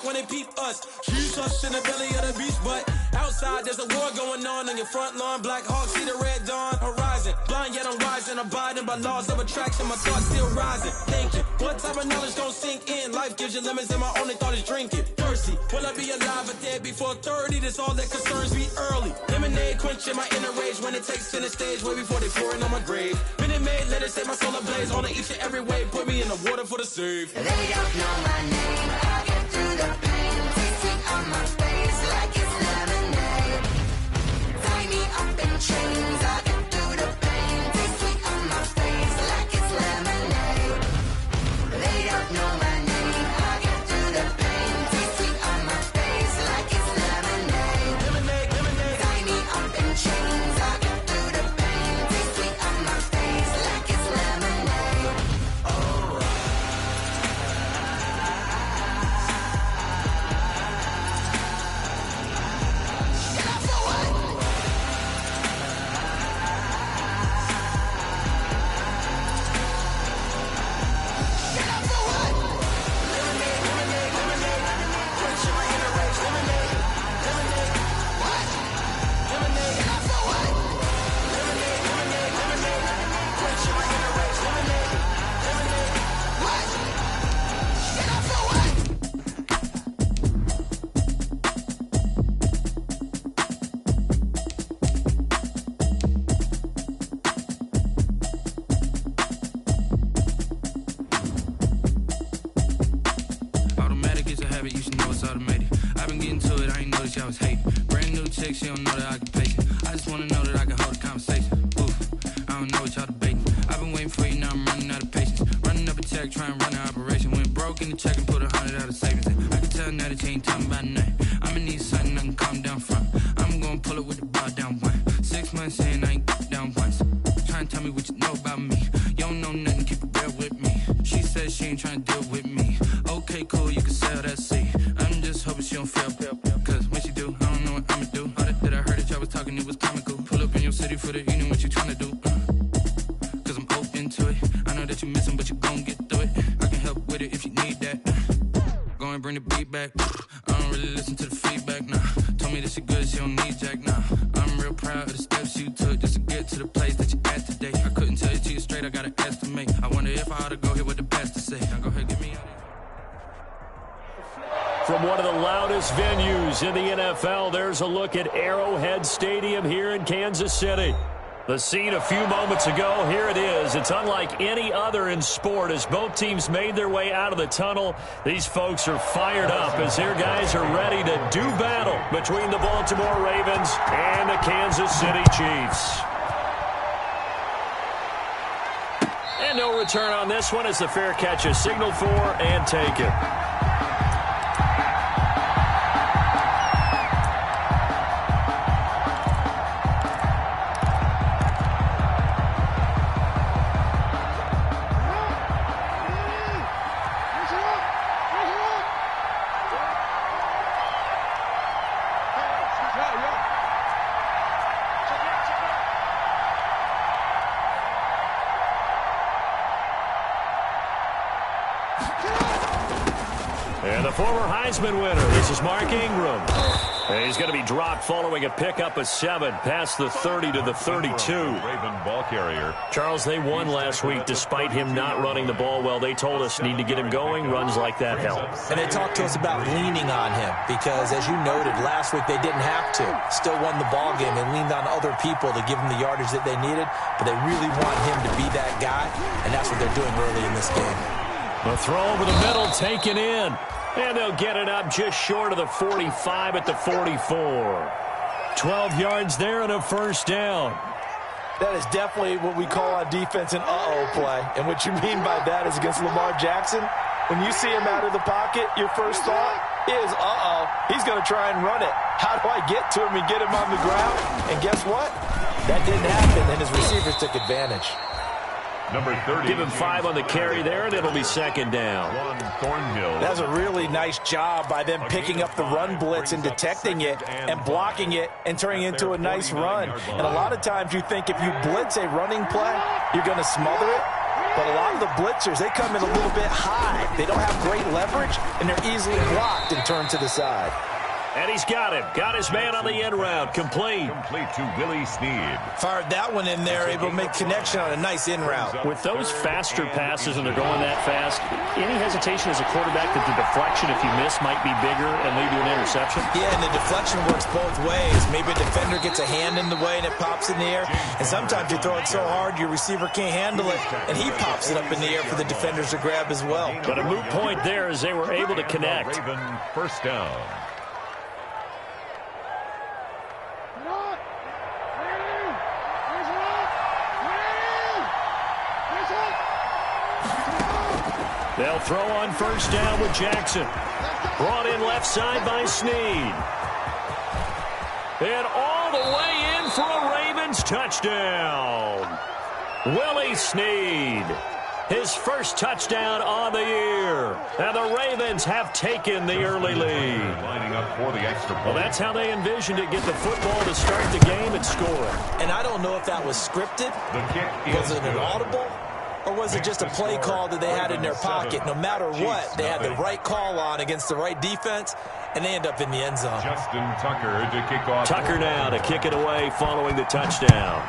When they peep us, shoot us in the belly of the beast, but outside there's a war going on your front lawn. Black Hawk see the red dawn horizon. Blind yet I'm rising, abiding by laws of attraction. My thoughts still rising, thinking what type of knowledge gon' sink in? Life gives you lemons and my only thought is drinking. Thirsty, will I be alive or dead before 30? That's all that concerns me early. Lemonade quenching my inner rage when it takes center stage way before they pour it on my grave. Minute Maid, let it set my soul ablaze on each and every way. Put me in the water for the save. They don't know my name. I get through the pain. Taste it on my face like it's lemonade. Tie me up in chains. I get through the pain. Taste sweet on my face like it's lemonade. They don't know my name. I get through the pain. Taste sweet on my face like it's lemonade. Lemonade, lemonade. Tie me up in chains. I get through the pain. Taste sweet on my face like it's lemonade. Automatic is a habit, you should know it's automated. I've been getting to it, I ain't noticed y'all was hating. Brand new chick, she don't know that I can pace it. I just wanna know that I can hold a conversation. Oof, I don't know what y'all debating. I've been waiting for you, now I'm running out of patience. Running up a check, trying to run an operation. Went broke in the check and put 100 out of savings in. I can tell now that you ain't talking about nothing. I'ma need something I can calm down from. I'm gonna pull it with the bar down one. 6 months in, I ain't down once. Trying to tell me what you know about me. You don't know nothing, keep it real with me. She said she ain't trying to deal with me. Okay, cool, you can sell that seat. I'm just hoping she don't fail. Cause when she do, I don't know what I'ma do. All that I heard that y'all was talking, it was comical. Pull up in your city for the evening, what you trying to do? Cause I'm open to it. I know that you missing, but you gon' get through it. I can help with it if you need that. Go and bring the beat back. I don't really listen to the feedback, nah. Told me that she good, she don't need jack, nah. I'm real proud of the steps you took just to get to the place that you at today. I couldn't tell you to you straight, I gotta estimate. I wonder if I ought to go here with the best to say. Now go ahead, get me out of here. From one of the loudest venues in the NFL, there's a look at Arrowhead Stadium here in Kansas City. The scene a few moments ago, here it is. It's unlike any other in sport as both teams made their way out of the tunnel. These folks are fired up as their guys are ready to do battle between the Baltimore Ravens and the Kansas City Chiefs. And no return on this one as the fair catch is signaled for and taken. And the former Heisman winner, this is Mark Ingram. And he's going to be dropped following a pickup of 7 past the 30 to the 32. Raven ball carrier. Charles, they won last week despite him not running the ball well. They told us need to get him going. Runs like that help. And they talked to us about leaning on him because, as you noted, last week they didn't have to. Still won the ball game and leaned on other people to give them the yardage that they needed. But they really want him to be that guy, and that's what they're doing early in this game. The throw over the middle taken in. And they'll get it up just short of the 45 at the 44. 12 yards there and a first down. That is definitely what we call on defense an uh-oh play. And what you mean by that is against Lamar Jackson, when you see him out of the pocket, your first thought is, uh-oh, he's going to try and run it. How do I get to him and get him on the ground? And guess what? That didn't happen, and his receivers took advantage. Number 30. Give him 5 on the carry there, and it'll be second down. Thornhill. That's a really nice job by them picking up the run blitz and detecting it and blocking it and turning it into a nice run. And a lot of times you think if you blitz a running play, you're going to smother it. but a lot of the blitzers, they come in a little bit high. They don't have great leverage, and they're easily blocked and turned to the side. And he's got him. Got his man on the end route. Complete. Complete to Willie Snead. Fired that one in there, able to make connection on a nice in route. With those faster passes and they're going that fast, any hesitation as a quarterback that the deflection, if you miss, might be bigger and lead to an interception? Yeah, and the deflection works both ways. Maybe a defender gets a hand in the way and it pops in the air. And sometimes you throw it so hard your receiver can't handle it, and he pops it up in the air for the defenders to grab as well. But a moot point there as they were able to connect. Raven first down. They'll throw on first down with Jackson. Brought in left side by Snead. And all the way in for a Ravens touchdown. Willie Snead. His first touchdown on the year. And the Ravens have taken the early lead. Lining up for the extra point. Well, that's how they envisioned it. Get the football to start the game and score. And I don't know if that was scripted. The kick Was it an audible? Or was it just a play call that they had in their pocket? No matter what, they had the right call on against the right defense, and they end up in the end zone. Justin Tucker to kick off. Tucker now to kick it away following the touchdown.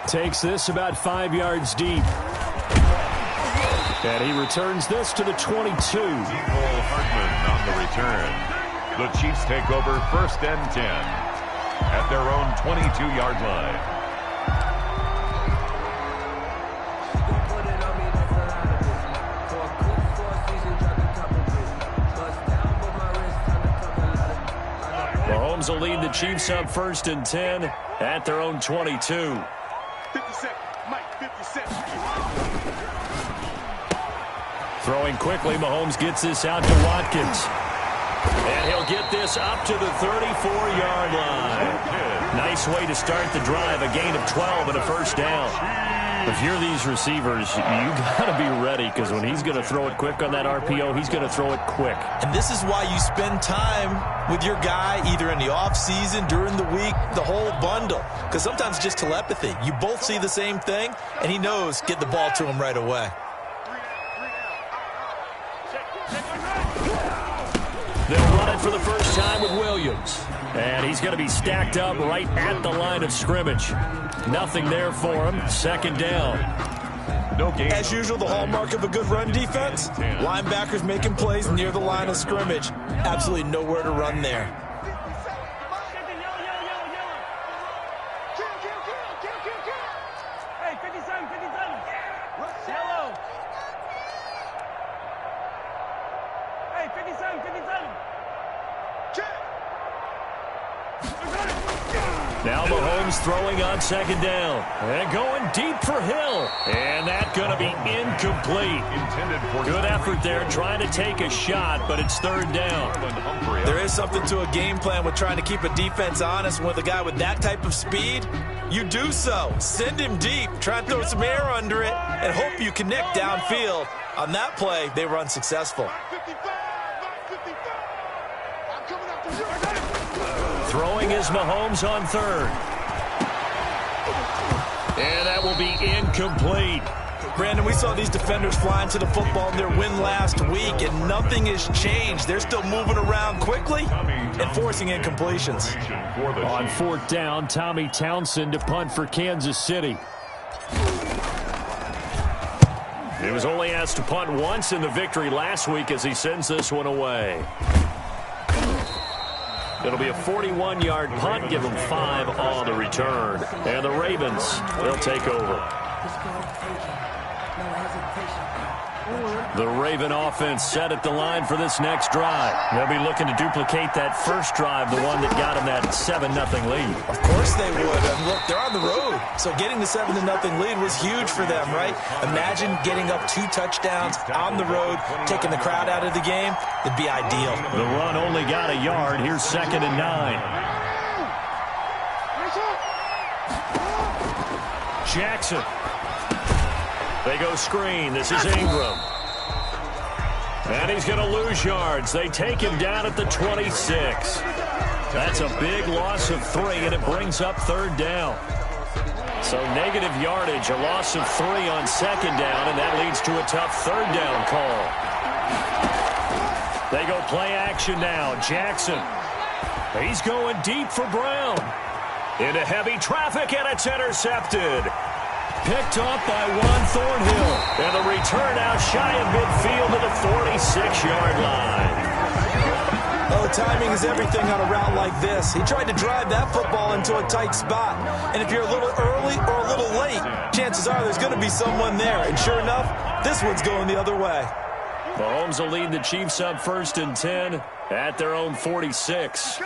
Takes this about 5 yards deep. And he returns this to the 22. Cole Hartman on the return. The Chiefs take over first and 10 at their own 22-yard line. Mahomes will lead the Chiefs up first and 10 at their own 22. 50 seconds. Mike, 50 seconds. Throwing quickly, Mahomes gets this out to Watkins. And he'll get this up to the 34-yard line. Nice way to start the drive, a gain of 12 and a first down. If you're these receivers, you got to be ready, because when he's going to throw it quick on that RPO, he's going to throw it quick. And this is why you spend time with your guy either in the offseason, during the week, the whole bundle. Because sometimes it's just telepathy. You both see the same thing, and he knows get the ball to him right away. They'll run it for the first time with Williams. And he's going to be stacked up right at the line of scrimmage. Nothing there for him. Second down. No game. As usual, the hallmark of a good run defense, linebackers making plays near the line of scrimmage. Absolutely nowhere to run there. Hey, 57, 57. Hello. Hey, 57, 57. Now Mahomes throwing on second down. And going deep for Hill. And that's going to be incomplete. Intended for Good effort there, trying to take a shot, but it's third down. There is something to a game plan with trying to keep a defense honest. With a guy with that type of speed, you do so. Send him deep, try and throw some air under it, and hope you connect downfield. On that play, they run successful. Throwing is Mahomes on third. And that will be incomplete. Brandon, we saw these defenders flying to the football in their win last week, and nothing has changed. They're still moving around quickly and forcing incompletions. On fourth down, Tommy Townsend to punt for Kansas City. He was only asked to punt once in the victory last week as he sends this one away. It'll be a 41-yard punt, give them 5 on the return. And the Ravens, they'll take over. The Raven offense set at the line for this next drive. They'll be looking to duplicate that first drive, the one that got them that 7-0 lead. Of course they would. And look, they're on the road. So getting the 7-0 lead was huge for them, right? Imagine getting up 2 touchdowns on the road, taking the crowd out of the game. It'd be ideal. The run only got a yard. Here's 2nd and 9. Jackson. They go screen. This is Ingram. And he's going to lose yards. They take him down at the 26. That's a big loss of 3, and it brings up third down. So negative yardage, a loss of 3 on second down, and that leads to a tough third down call. They go play action now. Jackson. He's going deep for Brown. Into heavy traffic, and it's intercepted. Picked off by Juan Thornhill. And the return out shy of midfield to the 46-yard line. Oh, timing is everything on a route like this. He tried to drive that football into a tight spot. And if you're a little early or a little late, chances are there's going to be someone there. And sure enough, this one's going the other way. Mahomes will lead the Chiefs up 1st and 10 at their own 46.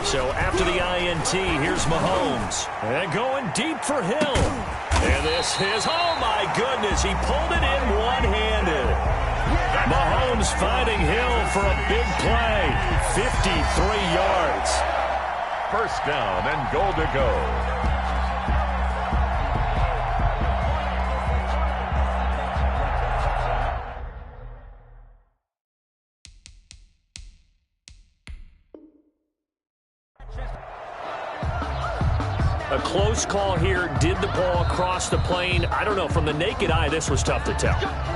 So after the INT, here's Mahomes. And going deep for Hill. And this is, oh my goodness, he pulled it in one-handed. Mahomes finding Hill for a big play. 53 yards. First down and goal to go. A close call here. Did the ball cross the plane? I don't know. From the naked eye, this was tough to tell.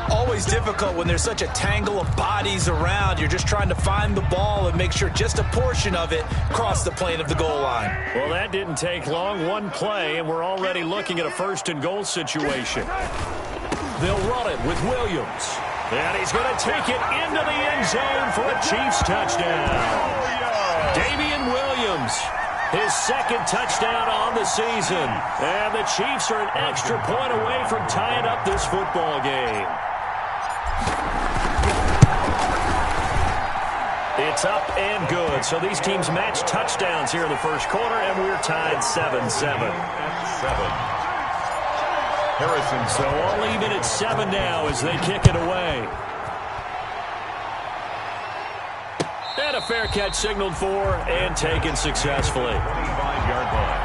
Always difficult when there's such a tangle of bodies around. You're just trying to find the ball and make sure just a portion of it crossed the plane of the goal line. Well, that didn't take long. One play, and we're already looking at a 1st and goal situation. They'll run it with Williams. And he's going to take it into the end zone for a Chiefs touchdown. Damian Williams. His 2nd touchdown on the season. And the Chiefs are an extra point away from tying up this football game. It's up and good. So these teams match touchdowns here in the first quarter, and we're tied 7-7. Harrison. So all even at 7 now as they kick it away. And a fair catch signaled for and taken successfully. 25-yard line.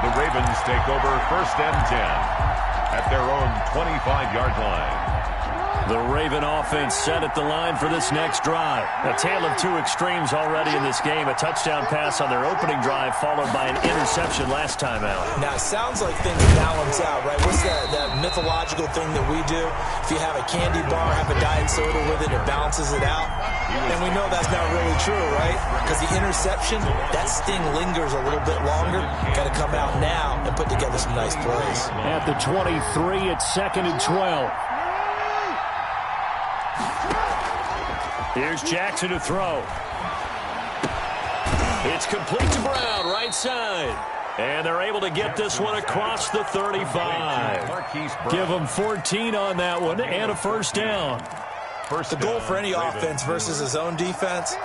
The Ravens take over 1st and 10 at their own 25-yard line. The Raven offense set at the line for this next drive. A tale of two extremes already in this game. A touchdown pass on their opening drive followed by an interception last time out. Now, it sounds like things balance out, right? What's that mythological thing that we do? If you have a candy bar, have a diet soda with it, it balances it out. And we know that's not really true, right? Because the interception, that sting lingers a little bit longer. Got to come out now and put together some nice plays. At the 23, it's 2nd and 12. Here's Jackson to throw. It's complete to Brown, right side. And they're able to get this one across the 35. Give them 14 on that one and a 1st down. The goal for any offense versus his own defense,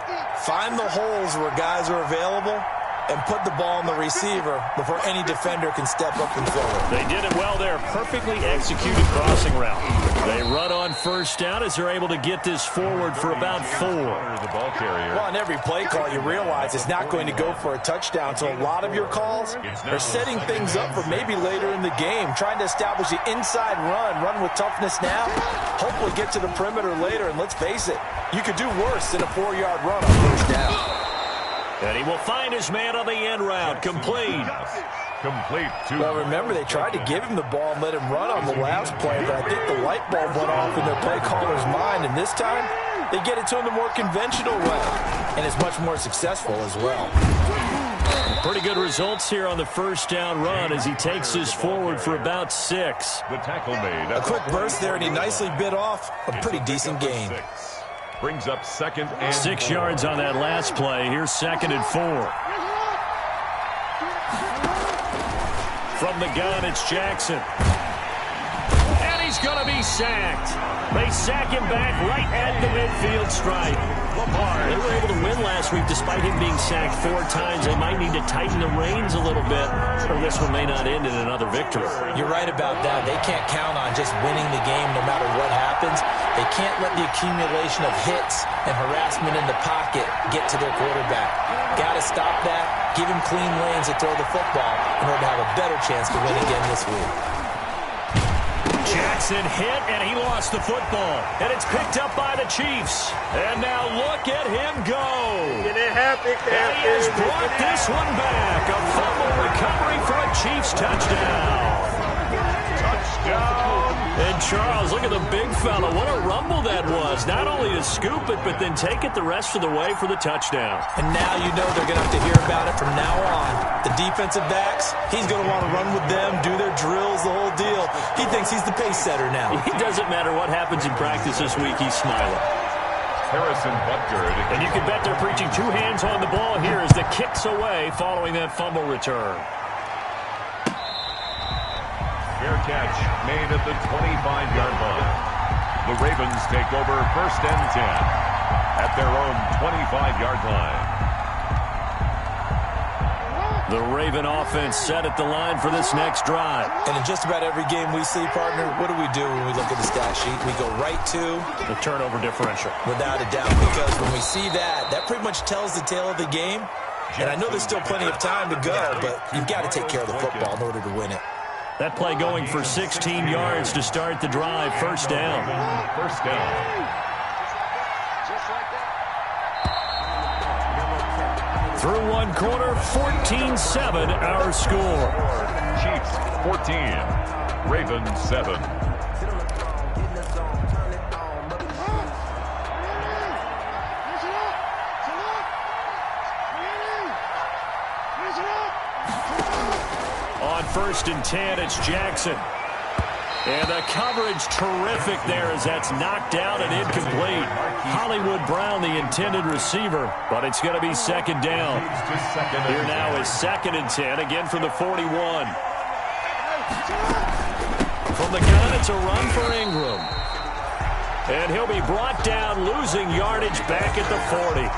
find the holes where guys are available and put the ball in the receiver before any defender can step up and fill it. They did it well there. Perfectly executed crossing route. They run on 1st down as they're able to get this forward for about 4. The ball carrier. Well, on every play call, you realize it's not going to go for a touchdown. So a lot of your calls are setting things up for maybe later in the game, trying to establish the inside run with toughness now, hopefully get to the perimeter later. And let's face it, you could do worse than a 4-yard run on 1st down. And he will find his man on the end route. Complete. Well, remember, they tried to give him the ball and let him run on the last play, but I think the light bulb went off in their play caller's mind, and this time they get it to him the more conventional way, and it's much more successful as well. Pretty good results here on the 1st down run as he takes this forward for about 6. The tackle made. A quick burst there, and he nicely bit off a pretty decent gain. Brings up 2nd and 6 4. yards on that last play. Here's 2nd and 4. From the gun, it's Jackson. And he's going to be sacked. They sack him back right at the midfield stripe. They were able to win last week despite him being sacked 4 times. They might need to tighten the reins a little bit, or this one may not end in another victory. You're right about that. They can't count on just winning the game no matter what happens. They can't let the accumulation of hits and harassment in the pocket get to their quarterback. Got to stop that, give him clean lanes to throw the football in order to have a better chance to win again this week. Jackson hit, and he lost the football. And it's picked up by the Chiefs. And now look at him go. And he has brought this one back. A fumble recovery for a Chiefs touchdown. And Charles, look at the big fella. What a rumble that was. Not only to scoop it, but then take it the rest of the way for the touchdown. And now you know they're going to have to hear about it from now on. The defensive backs, he's going to want to run with them, do their drills, the whole deal. He thinks he's the pace setter now. It doesn't matter what happens in practice this week, he's smiling. Harrison Butker. And you can bet they're preaching two hands on the ball here as the kick's away following that fumble return. Fair catch made at the 25-yard line. The Ravens take over 1st and 10 at their own 25-yard line. The Raven offense set at the line for this next drive. And in just about every game we see, partner, what do we do when we look at the stat sheet? We go right to the turnover differential. Without a doubt, because when we see that, that pretty much tells the tale of the game. And I know there's still plenty of time to go, but you've got to take care of the football in order to win it. That play going for 16 yards to start the drive. First down. First down. Through one quarter, 14-7 our score. Chiefs 14, Ravens 7. On 1st and 10, it's Jackson. And the coverage terrific there as that's knocked out and incomplete. Hollywood Brown, the intended receiver, but it's going to be second down. Here now is 2nd and 10, again from the 41. From the gun, it's a run for Ingram. And he'll be brought down, losing yardage back at the 40.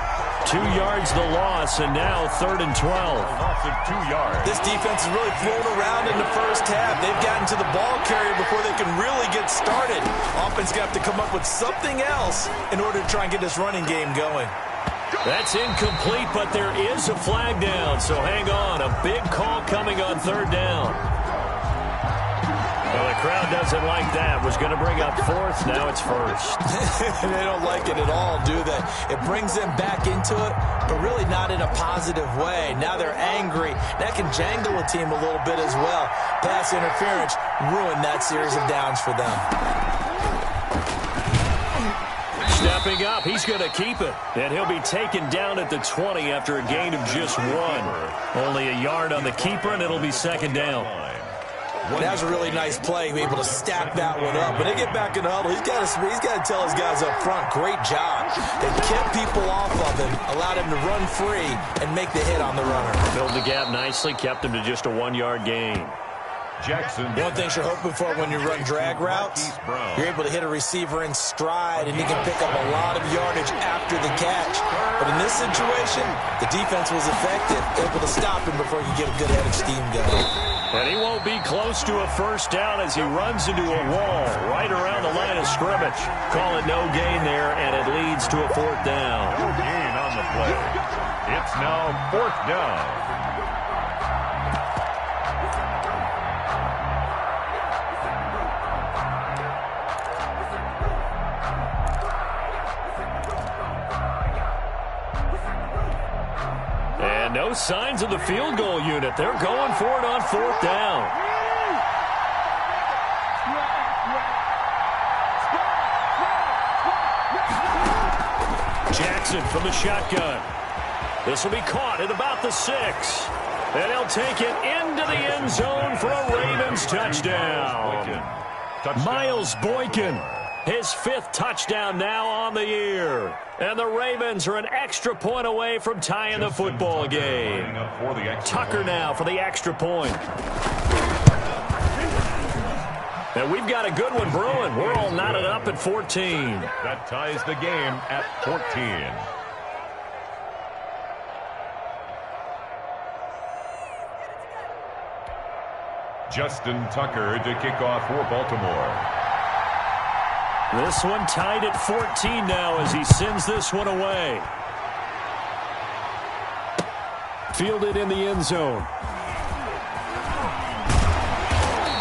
2 yards the loss, and now 3rd and 12. Loss of 2 yards. This defense is really thrown around in the first half. They've gotten to the ball carrier before they can really get started. Offense got to come up with something else in order to try and get this running game going. That's incomplete, but there is a flag down, so hang on. A big call coming on 3rd down. Well, the crowd doesn't like that. Was going to bring up 4th. Now it's 1st. They don't like it at all, do they? It brings them back into it, but really not in a positive way. Now they're angry. That can jangle a team a little bit as well. Pass interference ruined that series of downs for them. Stepping up, he's going to keep it. And he'll be taken down at the 20 after a gain of just 1. Only a yard on the keeper, and it'll be second down. That was a really nice play, be able to stack that one up. When they get back in the huddle, he's got to tell his guys up front, great job. They kept people off of him, allowed him to run free, and make the hit on the runner. Filled the gap nicely, kept him to just a 1-yard gain. Jackson. One thing you're hoping for when you run drag routes, you're able to hit a receiver in stride, and he can pick up a lot of yardage after the catch. But in this situation, the defense was effective, able to stop him before he could get a good head of steam going. And he won't be close to a first down as he runs into a wall right around the line of scrimmage. Call it no gain there, and it leads to a 4th down. No gain on the play. It's now 4th down. And no signs of the field goal unit. They're going for it on 4th down. Jackson from the shotgun. This will be caught at about the 6. And he'll take it into the end zone for a Ravens touchdown. Miles Boykin, his 5th touchdown now on the year. And the Ravens are an extra point away from tying the football game. Tucker now for the extra point. And we've got a good one brewing. We're all knotted up at 14. That ties the game at 14. Justin Tucker to kick off for Baltimore. This one tied at 14 now as he sends this one away. Fielded in the end zone.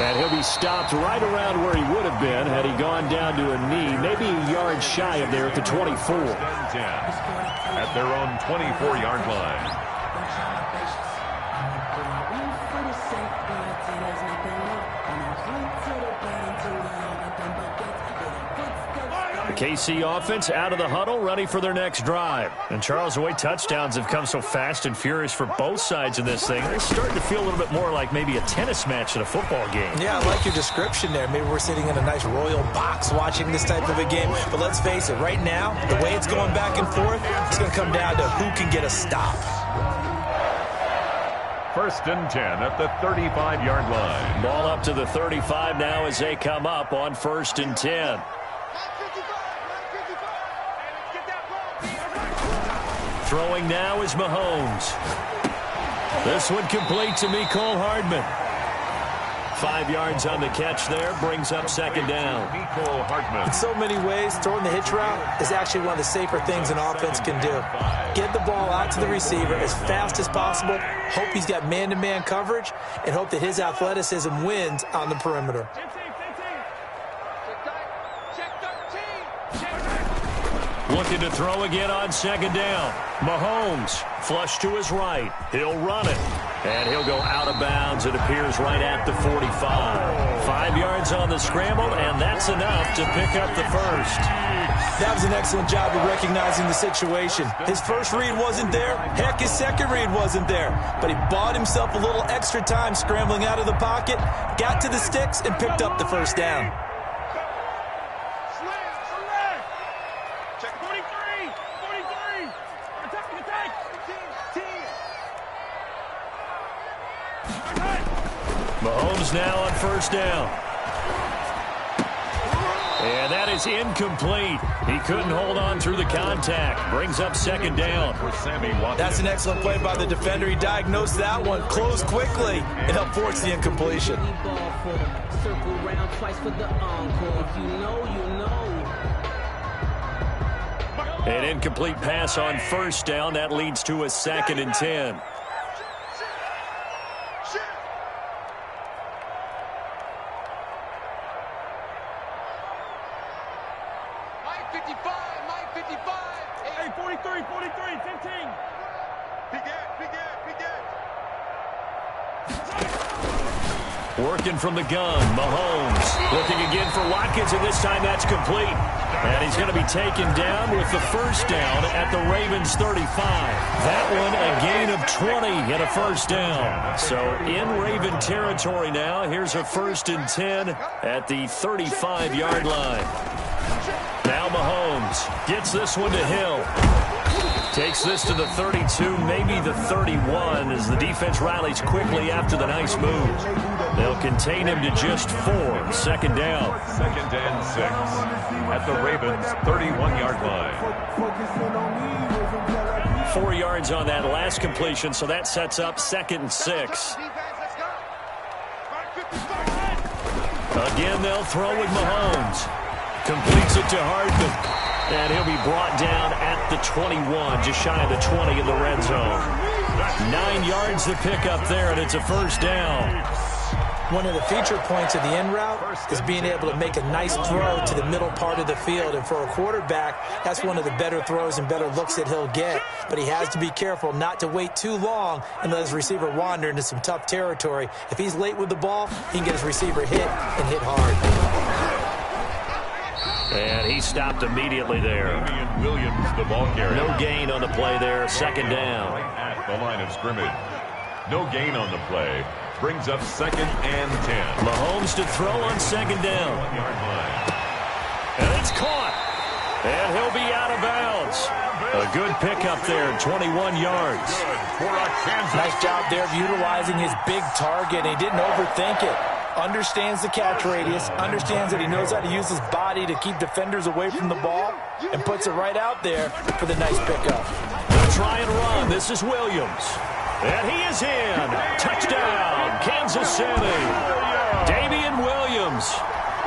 And he'll be stopped right around where he would have been had he gone down to a knee, maybe a yard shy of there at the 24. 10 at their own 24-yard line. The KC offense out of the huddle, ready for their next drive. And Charles, the way touchdowns have come so fast and furious for both sides of this thing, it's starting to feel a little bit more like maybe a tennis match at a football game. Yeah, I like your description there. Maybe we're sitting in a nice royal box watching this type of a game. But let's face it, right now, the way it's going back and forth, it's going to come down to who can get a stop. 1st and 10 at the 35-yard line. Ball up to the 35 now as they come up on 1st and 10. Throwing now is Mahomes. This one complete to Mecole Hardman. 5 yards on the catch there, brings up 2nd down. Mecole Hardman. In so many ways, throwing the hitch route is actually one of the safer things an offense can do. Get the ball out to the receiver as fast as possible, hope he's got man-to-man coverage, and hope that his athleticism wins on the perimeter. Looking to throw again on 2nd down. Mahomes, flush to his right. He'll run it. And he'll go out of bounds, it appears, right at the 45. 5 yards on the scramble, and that's enough to pick up the first. That was an excellent job of recognizing the situation. His first read wasn't there. Heck, his second read wasn't there. But he bought himself a little extra time scrambling out of the pocket, got to the sticks, and picked up the first down. Mahomes now on 1st down. And that is incomplete. He couldn't hold on through the contact. Brings up 2nd down. That's an excellent play by the defender. He diagnosed that one, closed quickly, and helped force the incompletion. An incomplete pass on 1st down. That leads to a 2nd and 10. Working from the gun, Mahomes looking again for Watkins, and this time that's complete. And he's going to be taken down with the 1st down at the Ravens 35. That one a gain of 20 and a 1st down. So in Raven territory now, here's a 1st and 10 at the 35-yard line. Now Mahomes gets this one to Hill. Takes this to the 32, maybe the 31, as the defense rallies quickly after the nice move. They'll contain him to just 4. 2nd down. 2nd and 6 at the Ravens 31-yard line. 4 yards on that last completion, so that sets up 2nd and 6. Again, they'll throw with Mahomes. Completes it to Hardman. And he'll be brought down at the 21, just shy of the 20 in the red zone. 9 yards to pick up there, and it's a 1st down. One of the feature points of the end route is being able to make a nice throw to the middle part of the field. And for a quarterback, that's one of the better throws and better looks that he'll get. But he has to be careful not to wait too long and let his receiver wander into some tough territory. If he's late with the ball, he can get his receiver hit and hit hard. And he stopped immediately there. Williams, the ball carrier. No gain on the play there. 2nd down. Right at the line of scrimmage. No gain on the play. Brings up 2nd and 10. Mahomes to throw on 2nd down. 1-yard line. And it's caught. And he'll be out of bounds. A good pickup there, 21 yards. Nice job there of utilizing his big target. He didn't overthink it. Understands the catch radius, understands that he knows how to use his body to keep defenders away from the ball, and puts it right out there for the nice pickup. They'll try and run. This is Williams. And he is in. Touchdown, Kansas City. Damian Williams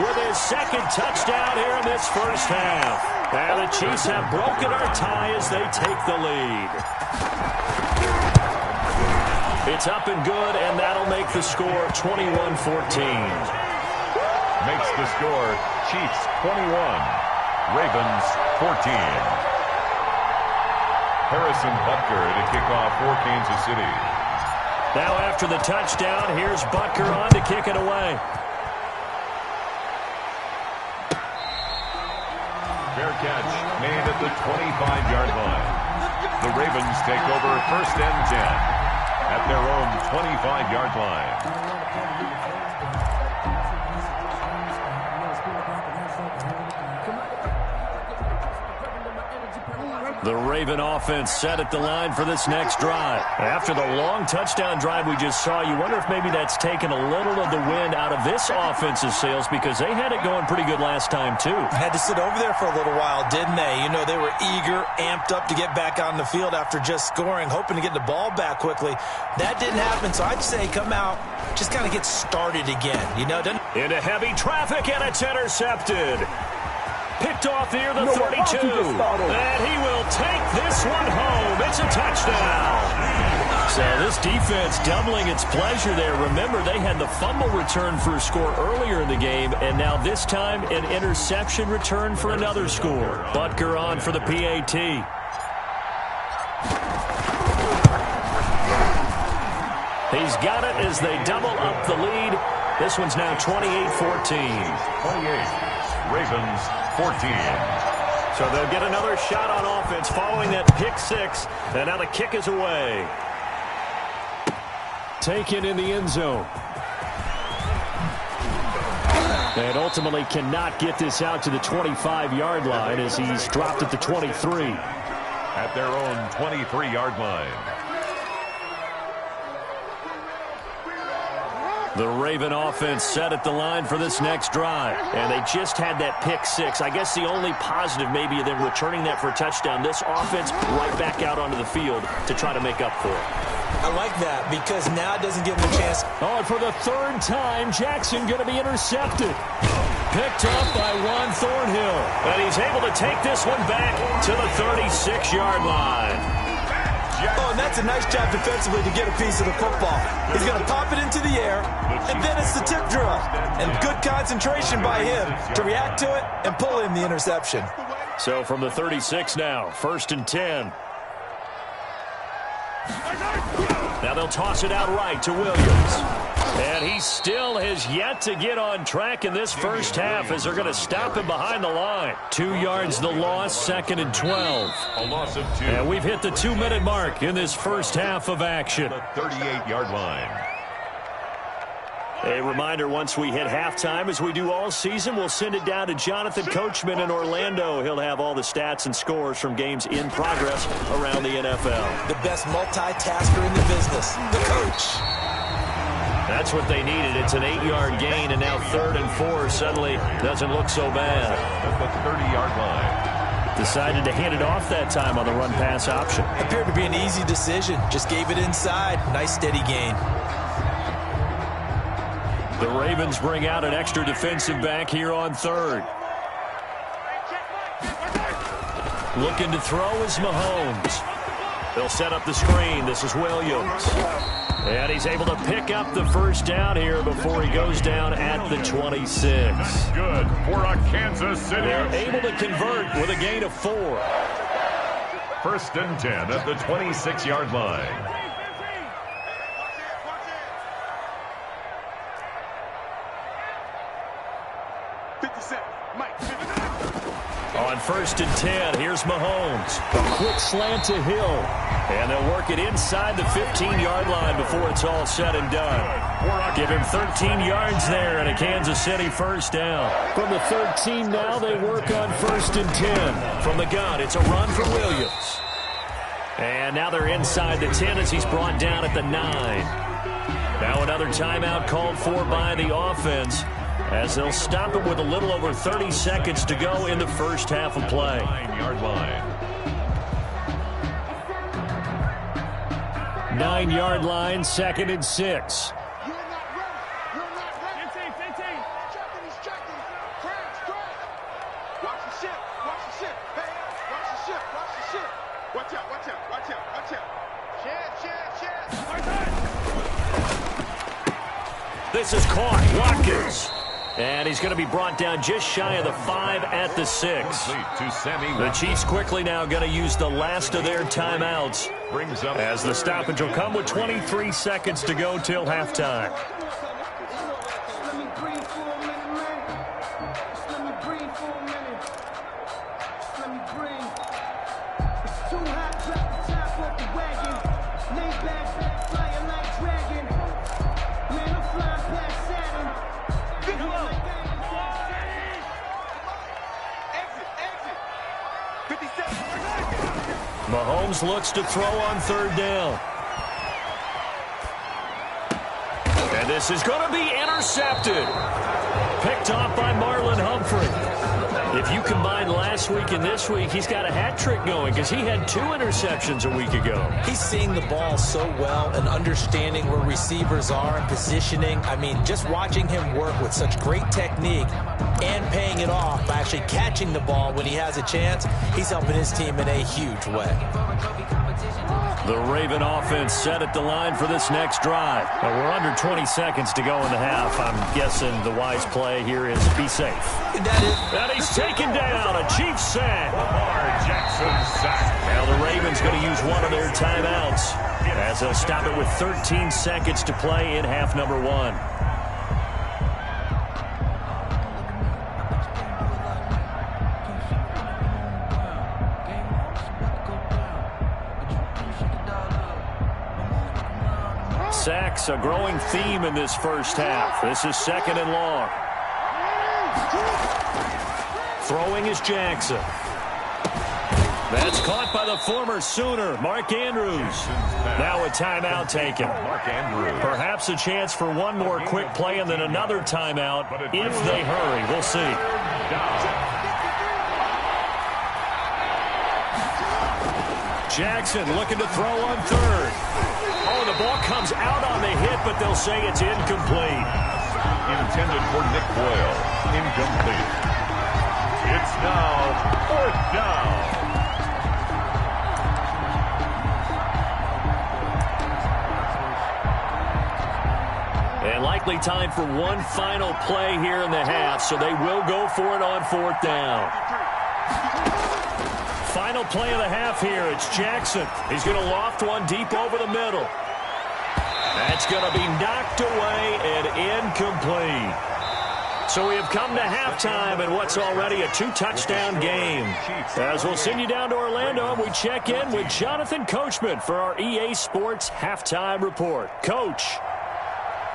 with his 2nd touchdown here in this 1st half. And the Chiefs have broken our tie as they take the lead. It's up and good, and that'll make the score 21-14. Makes the score Chiefs 21, Ravens 14. Harrison Butker to kick off for Kansas City. Now after the touchdown, here's Butker on to kick it away. Fair catch made at the 25-yard line. The Ravens take over 1st and 10 at their own 25-yard line. The Raven offense set at the line for this next drive. After the long touchdown drive we just saw, you wonder if maybe that's taken a little of the wind out of this offense's sails, because they had it going pretty good last time, too. Had to sit over there for a little while, didn't they? You know, they were eager, amped up to get back on the field after just scoring, hoping to get the ball back quickly. That didn't happen, so I'd say come out, just kind of get started again. You know, into heavy traffic, and it's intercepted. Picked off near the 32. And he will take this one home. It's a touchdown. So this defense doubling its pleasure there. Remember, they had the fumble return for a score earlier in the game, and now this time an interception return for another score. Butker on for the PAT. He's got it as they double up the lead. This one's now 28-14. 28. Ravens 14. So they'll get another shot on offense following that pick six. And now the kick is away. Taken in the end zone. And ultimately cannot get this out to the 25-yard line as he's dropped at the 23. At their own 23-yard line. The Raven offense set at the line for this next drive. And they just had that pick six. I guess the only positive maybe of them returning that for a touchdown. This offense right back out onto the field to try to make up for it. I like that because now it doesn't give them a chance. Oh, and for the third time, Jackson going to be intercepted. Picked up by Juan Thornhill. And he's able to take this one back to the 36-yard line. Oh, and that's a nice job defensively to get a piece of the football. He's going to pop it into the air, and then it's the tip drill. And good concentration by him to react to it and pull in the interception. So from the 36 now, 1st and 10. Now they'll toss it out right to Williams. And he still has yet to get on track in this first half as they're going to stop him behind the line. 2 yards the loss, 2nd and 12. A loss of 2. And we've hit the 2-minute mark in this first half of action. The 38-yard line. A reminder, once we hit halftime, as we do all season, we'll send it down to Jonathan Coachman in Orlando. He'll have all the stats and scores from games in progress around the NFL. The best multitasker in the business, the coach. That's what they needed. It's an 8-yard gain, and now 3rd and 4 suddenly doesn't look so bad. At the 30-yard line. Decided to hand it off that time on the run-pass option. Appeared to be an easy decision. Just gave it inside. Nice steady gain. The Ravens bring out an extra defensive back here on 3rd. Looking to throw is Mahomes. They'll set up the screen. This is Williams. And he's able to pick up the first down here before he goes down at the 26. Good for a Kansas City. They're able to convert with a gain of 4. 1st and 10 at the 26-yard line. On 1st and 10, here's Mahomes. A quick slant to Hill. And they'll work it inside the 15-yard line before it's all said and done. Give him 13 yards there and a Kansas City first down. From the 13 now, they work on 1st and 10. From the gun, it's a run for Williams. And now they're inside the 10 as he's brought down at the 9. Now another timeout called for by the offense, as they'll stop it with a little over 30 seconds to go in the first half of play. 9-yard line. 9-yard line, 2nd and 6. This is caught. Watkins. And he's going to be brought down just shy of the 5 at the 6. The Chiefs quickly now going to use the last of their timeouts as the stoppage will come with 23 seconds to go till halftime. Mahomes looks to throw on third down. And this is going to be intercepted. Picked off by Marlon Humphrey. If you combine last week and this week, he's got a hat trick going because he had 2 interceptions a week ago. He's seeing the ball so well and understanding where receivers are and positioning. I mean, just watching him work with such great technique and paying it off by actually catching the ball when he has a chance, he's helping his team in a huge way. The Raven offense set at the line for this next drive. Now we're under 20 seconds to go in the half. I'm guessing the wise play here is be safe. And he's taken down. A Chiefs sack. Lamar Jackson sack. Now the Ravens going to use one of their timeouts as they'll stop it with 13 seconds to play in half number 1. Sacks, a growing theme in this first half. This is 2nd and long. Throwing is Jackson. That's caught by the former Sooner, Mark Andrews. Now a timeout taken. Mark Andrews. Perhaps a chance for one more quick play and then another timeout if they hurry. We'll see. Jackson looking to throw on third. Oh, the ball comes out on the hit, but they'll say it's incomplete. Intended for Nick Boyle. Incomplete. It's now 4th down. And likely time for one final play here in the half, so they will go for it on 4th down. Final play of the half here. It's Jackson. He's going to loft one deep over the middle. That's going to be knocked away and incomplete. So we have come to halftime in what's already a 2-touchdown game. As we'll send you down to Orlando, we check in with Jonathan Coachman for our EA Sports Halftime Report. Coach.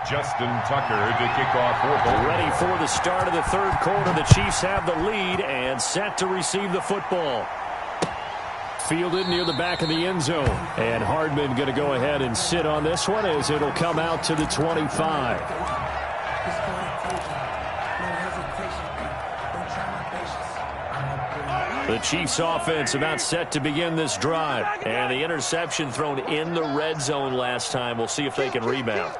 Justin Tucker to kick off for ready for the start of the third quarter. The Chiefs have the lead and set to receive the football. Fielded near the back of the end zone. And Hardman going to go ahead and sit on this one as it'll come out to the 25. The Chiefs offense about set to begin this drive. And the interception thrown in the red zone last time. We'll see if they can rebound.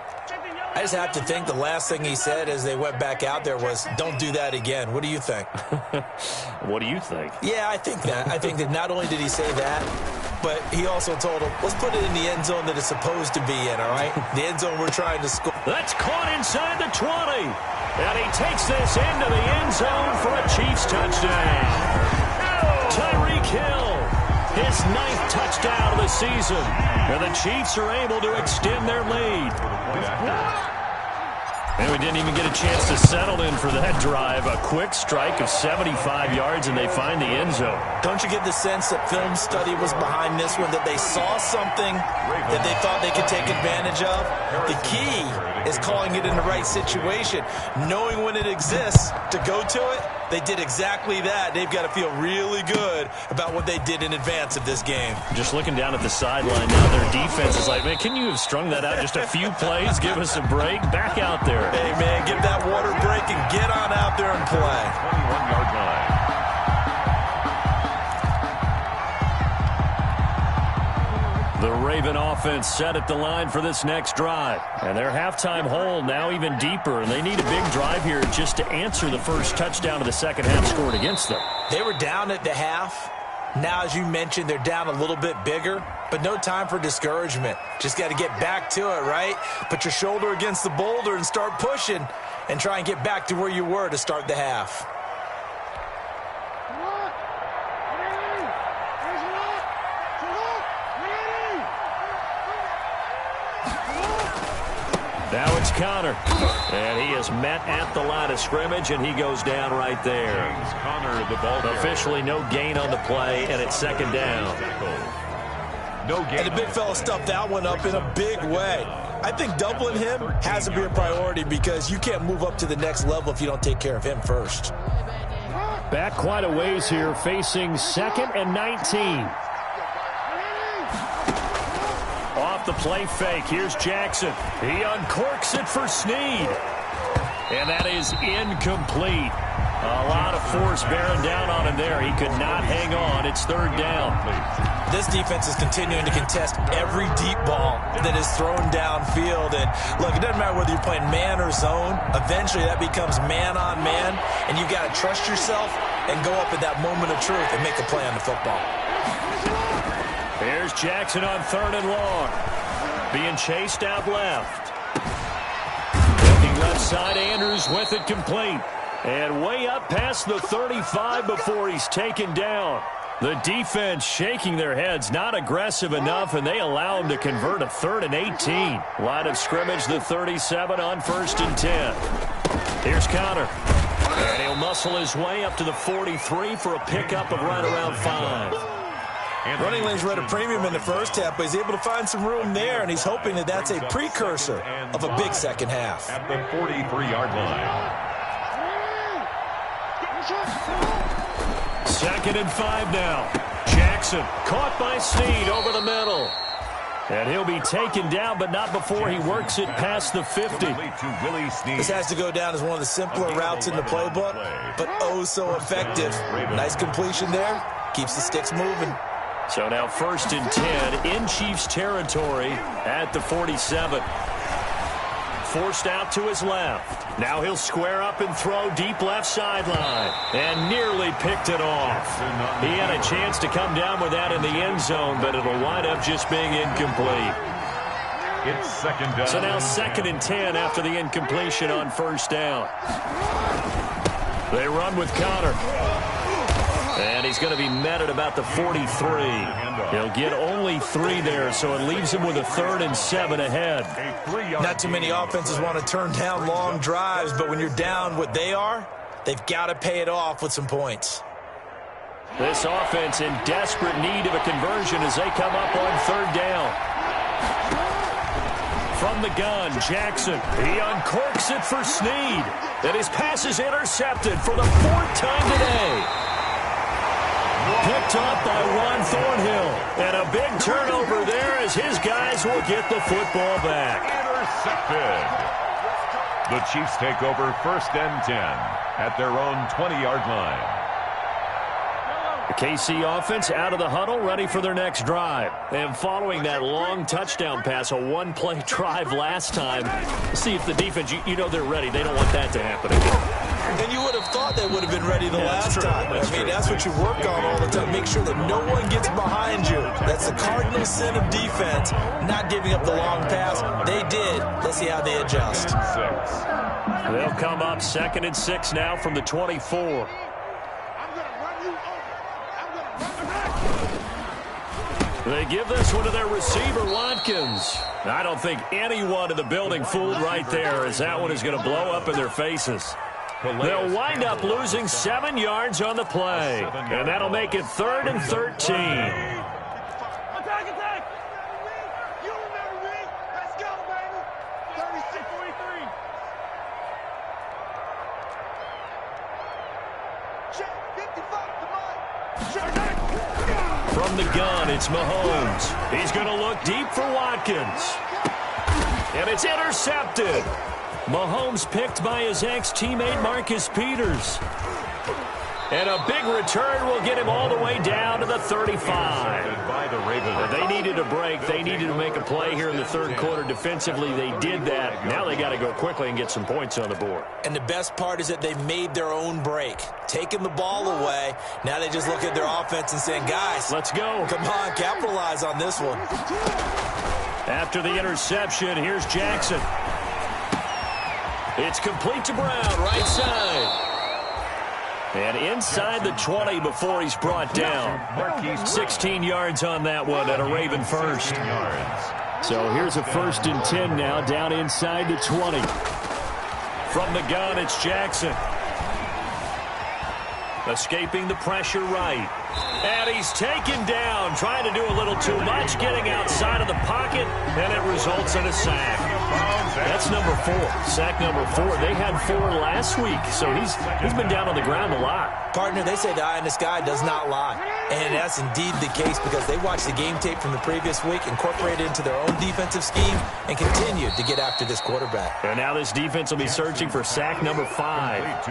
I just have to think the last thing he said as they went back out there was, don't do that again. What do you think? What do you think? Yeah, I think that. I think that not only did he say that, but he also told him, let's put it in the end zone that it's supposed to be in, all right? The end zone we're trying to score. That's caught inside the 20. And he takes this into the end zone for a Chiefs touchdown. Tyreek Hill, his 9th touchdown of the season. And the Chiefs are able to extend their lead. And we didn't even get a chance to settle in for that drive. A quick strike of 75 yards, and they find the end zone. Don't you get the sense that film study was behind this one, that they saw something that they thought they could take advantage of? The key is calling it in the right situation, knowing when it exists to go to it. They did exactly that. They've got to feel really good about what they did in advance of this game. Just looking down at the sideline now, their defense is like, man, can you have strung that out just a few plays? Give us a break. Back out there. Hey, man, give that water break and get on out there and play. 21-yard line. The Raven offense set at the line for this next drive. And their halftime hole now even deeper. And they need a big drive here just to answer the first touchdown of the second half scored against them. They were down at the half. Now, as you mentioned, they're down a little bit bigger, but no time for discouragement. Just got to get back to it, right? Put your shoulder against the boulder and start pushing and try and get back to where you were to start the half. Now it's Connor, and he is met at the line of scrimmage, and he goes down right there. Connor, the ball Officially no gain on the play, and it's second down. No gain. And the big fella stuffed that one up in a big way. I think doubling him has to be a priority because you can't move up to the next level if you don't take care of him first. Back quite a ways here, facing 2nd and 19. Off the play fake, here's Jackson. He uncorks it for Snead. And that is incomplete. A lot of force bearing down on him there. He could not hang on. It's third down. This defense is continuing to contest every deep ball that is thrown downfield. And, look, it doesn't matter whether you're playing man or zone. Eventually, that becomes man-on-man, and you've got to trust yourself and go up at that moment of truth and make a play on the football. Here's Jackson on 3rd and long. Being chased out left. Looking left side, Andrews with it complete. And way up past the 35 before he's taken down. The defense shaking their heads, not aggressive enough, and they allow him to convert a 3rd and 18. Line of scrimmage, the 37 on 1st and 10. Here's Connor. And he'll muscle his way up to the 43 for a pickup of right around 5. Running lanes were at a premium in the first half, but he's able to find some room there, and he's hoping that that's a precursor of a big second half. At the 43-yard line. 2nd and 5 now. Jackson caught by Snead over the middle. And he'll be taken down, but not before he works it past the 50. This has to go down as one of the simpler routes in the playbook, but oh so effective. Nice completion there. Keeps the sticks moving. So now 1st and 10 in Chiefs territory at the 47. Forced out to his left. Now he'll square up and throw deep left sideline. And nearly picked it off. He had a chance to come down with that in the end zone, but it'll wind up just being incomplete. It's 2nd down. So now 2nd and 10 after the incompletion on 1st down. They run with Connor. And he's going to be met at about the 43. He'll get only 3 there, so it leaves him with a 3rd and 7 ahead. Not too many offenses want to turn down long drives, but when you're down what they are, they've got to pay it off with some points. This offense in desperate need of a conversion as they come up on 3rd down. From the gun, Jackson. He uncorks it for Snead. And his pass is intercepted for the 4th time today. Picked up by Juan Thornhill. And a big turnover there as his guys will get the football back. Intercepted. The Chiefs take over 1st and 10 at their own 20-yard line. The KC offense out of the huddle, ready for their next drive. And following that long touchdown pass, a one-play drive last time, see if the defense, you know they're ready. They don't want that to happen again. And you would have thought they would have been ready the last time. That's what you work on all the time. Make sure that no one gets behind you. That's the cardinal sin of defense, not giving up the long pass. They did. Let's see how they adjust. They'll come up 2nd and 6 now from the 24. They give this one to their receiver, Watkins. I don't think anyone in the building fooled right there, as that one is going to blow up in their faces. They'll wind up losing 7 yards on the play, and that'll make it 3rd and 13. Attack, attack! You remember me? Let's go, baby! 36-43. Check, 55, From the gun, it's Mahomes. He's going to look deep for Watkins. And it's intercepted. Mahomes picked by his ex-teammate Marcus Peters. And a big return will get him all the way down to the 35. They needed a break. They needed to make a play here in the third quarter. Defensively, they did that. Now they got to go quickly and get some points on the board. And the best part is that they made their own break. Taking the ball away. Now they just look at their offense and saying, guys, let's go. Come on, capitalize on this one. After the interception, here's Jackson. It's complete to Brown, right side. And inside the 20 before he's brought down. 16 yards on that one and a Raven first. So here's a 1st and 10 now, down inside the 20. From the gun, it's Jackson. Escaping the pressure right. And he's taken down, trying to do a little too much, getting outside of the pocket, and it results in a sack. That's number 4, sack number 4. They had 4 last week, so he's been down on the ground a lot. Partner, they say the eye in the sky does not lie. And that's indeed the case because they watched the game tape from the previous week, incorporated it into their own defensive scheme, and continued to get after this quarterback. And now this defense will be searching for sack number 5.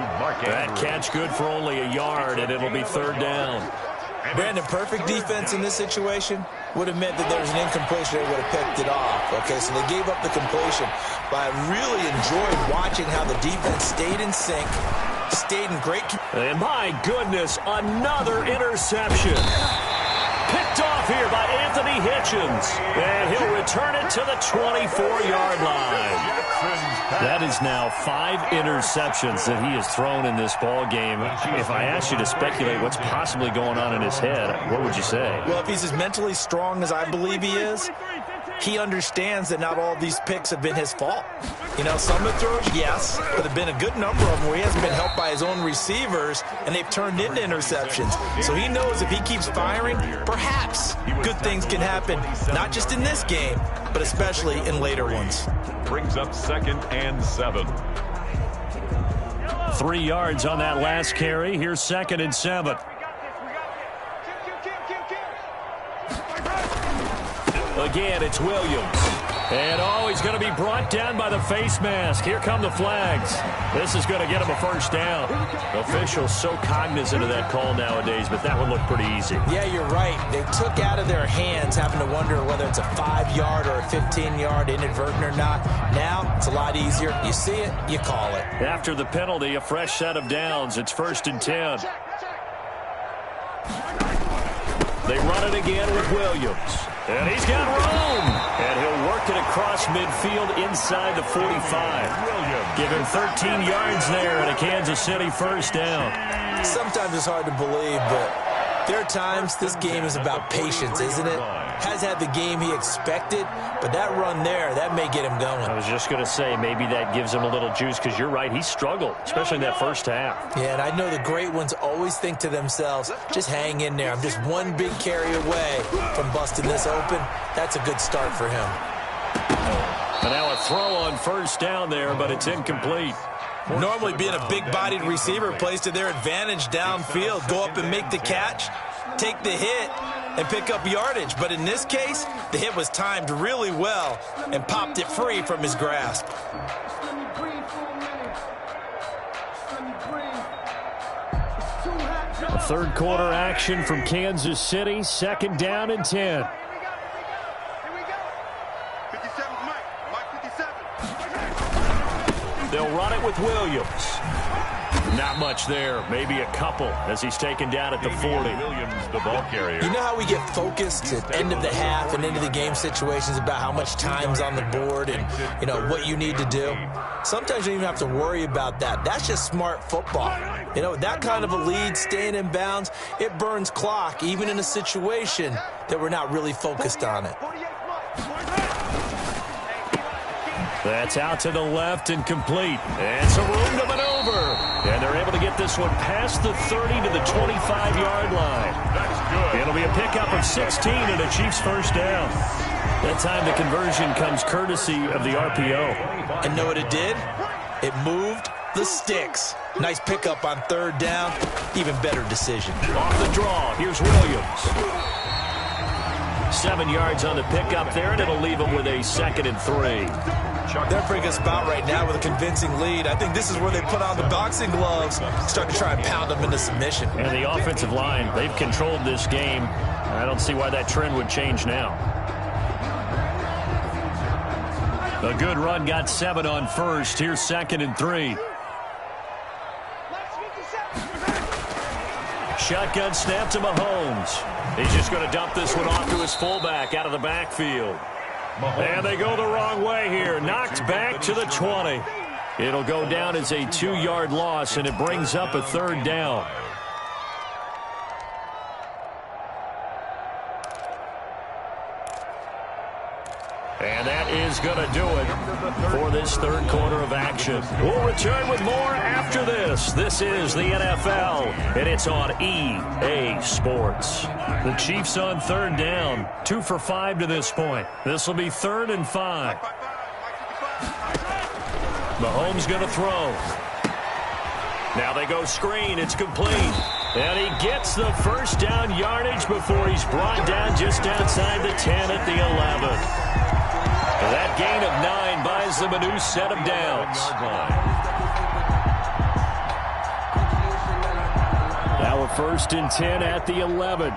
That catch good for only a yard, and it'll be 3rd down. Brandon, perfect defense in this situation would have meant that there was an incompletion. They would have picked it off. Okay, so they gave up the completion. But I really enjoyed watching how the defense stayed in sync, stayed in great... And my goodness, another interception. Picked off here by Anthony Hitchens. And he'll return it to the 24-yard line. That is now 5 interceptions that he has thrown in this ball game. If I asked you to speculate what's possibly going on in his head, what would you say? Well, if he's as mentally strong as I believe he is, he understands that not all these picks have been his fault. You know, some of the throws, yes, but there have been a good number of them where he hasn't been helped by his own receivers, and they've turned into interceptions. So he knows if he keeps firing, perhaps good things can happen, not just in this game, but especially in later ones. Brings up 2nd and 7. 3 yards on that last carry. Here's 2nd and 7. Again, it's Williams. And, he's going to be brought down by the face mask. Here come the flags. This is going to get him a 1st down. Officials so cognizant of that call nowadays, but that one looked pretty easy. Yeah, you're right. They took out of their hands having to wonder whether it's a 5-yard or a 15-yard inadvertent or not. Now, it's a lot easier. You see it, you call it. After the penalty, a fresh set of downs. It's 1st and 10. They run it again with Williams. And he's got room. And he'll work it across midfield inside the 45. Give him 13 yards there and a Kansas City 1st down. Sometimes it's hard to believe, but there are times this game is about patience, isn't it? Has had the game he expected, but that run there, that may get him going. I was just going to say, maybe that gives him a little juice because you're right, he struggled, especially in that 1st half. Yeah, and I know the great ones always think to themselves, just hang in there. I'm just one big carry away from busting this open. That's a good start for him. And now a throw on 1st down there, but it's incomplete. Normally being a big-bodied receiver plays to their advantage downfield. Go up and make the catch, take the hit, and pick up yardage. But in this case, the hit was timed really well and popped it free from his grasp. Third quarter action from Kansas City. 2nd down and 10. They'll run it with Williams. Not much there. Maybe a couple as he's taken down at the 40. Williams, the ball carrier. You know how we get focused at end of the half and into the game situations about how much time's on the board and, you know, what you need to do? Sometimes you don't even have to worry about that. That's just smart football. You know, that kind of a lead, staying in bounds, it burns clock, even in a situation that we're not really focused on it. That's out to the left and complete. And some room to maneuver. And they're able to get this one past the 30 to the 25-yard line. That's good. It'll be a pickup of 16 and a Chiefs 1st down. That time the conversion comes courtesy of the RPO. And know what it did? It moved the sticks. Nice pickup on 3rd down. Even better decision. Off the draw, here's Williams. 7 yards on the pickup there, and it'll leave them with a 2nd and 3. They're pretty good spot right now with a convincing lead. I think this is where they put on the boxing gloves, start to try and pound them into submission. And the offensive line, they've controlled this game. I don't see why that trend would change now. A good run got 7 on first. Here's 2nd and 3. Shotgun snap to Mahomes. He's just going to dump this one off to his fullback out of the backfield. And they go the wrong way here. Knocked back to the 20. It'll go down as a 2-yard loss, and it brings up a 3rd down. And that is going to do it for this 3rd quarter of action. We'll return with more after this. This is the NFL, and it's on EA Sports. The Chiefs on 3rd down, 2 for 5 to this point. This will be 3rd and 5. Mahomes going to throw. Now they go screen. It's complete. And he gets the 1st down yardage before he's brought down just outside the 10 at the 11. That gain of 9 buys them a new set of downs. Now a 1st and 10 at the 11.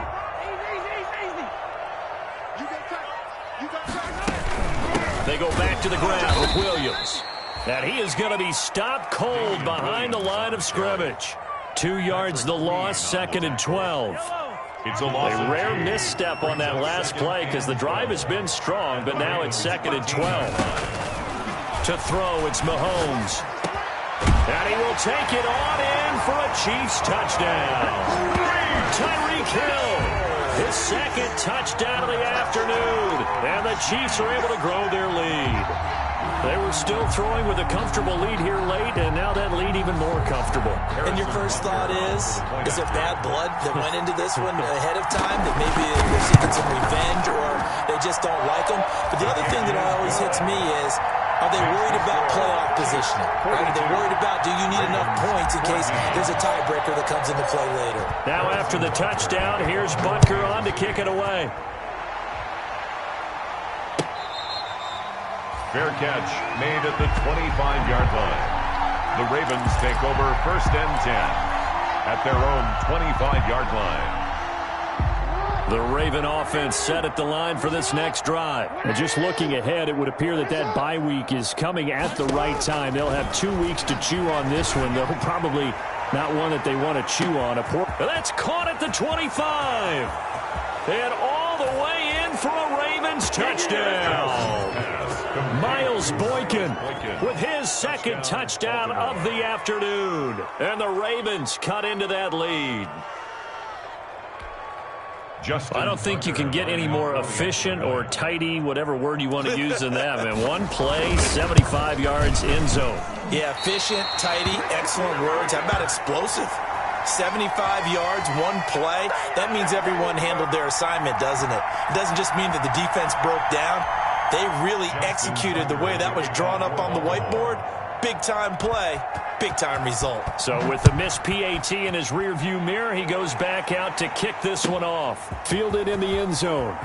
They go back to the ground with Williams. And he is going to be stopped cold behind the line of scrimmage. 2 yards the loss, 2nd and 12. It's a rare misstep on that last play because the drive has been strong, but now it's 2nd and 12. To throw, it's Mahomes. And he will take it on in for a Chiefs touchdown. Tyreek Hill, his 2nd touchdown of the afternoon. And the Chiefs are able to grow their lead. They were still throwing with a comfortable lead here late, and now that lead even more comfortable. And your first thought is there bad blood that went into this one ahead of time, that maybe they're seeking some revenge or they just don't like them? But the other thing that always hits me is, are they worried about playoff positioning? Right? Are they worried about, do you need enough points in case there's a tiebreaker that comes into play later? Now after the touchdown, here's Butker on to kick it away. Fair catch made at the 25-yard line. The Ravens take over 1st and 10 at their own 25-yard line. The Raven offense set at the line for this next drive. And just looking ahead, it would appear that that bye week is coming at the right time. They'll have 2 weeks to chew on this one, though probably not one that they want to chew on. That's caught at the 25. And all the way in for a Ravens touchdown. Miles Boykin with his 2nd touchdown of the afternoon. And the Ravens cut into that lead. I don't think you can get any more efficient or tidy, whatever word you want to use than that. Man, 1 play, 75 yards, end zone. Yeah, efficient, tidy, excellent words. How about explosive? 75 yards, 1 play. That means everyone handled their assignment, doesn't it? It doesn't just mean that the defense broke down. They really executed the way that was drawn up on the whiteboard. Big-time play, big-time result. So with the missed PAT in his rearview mirror, he goes back out to kick this one off. Fielded in the end zone.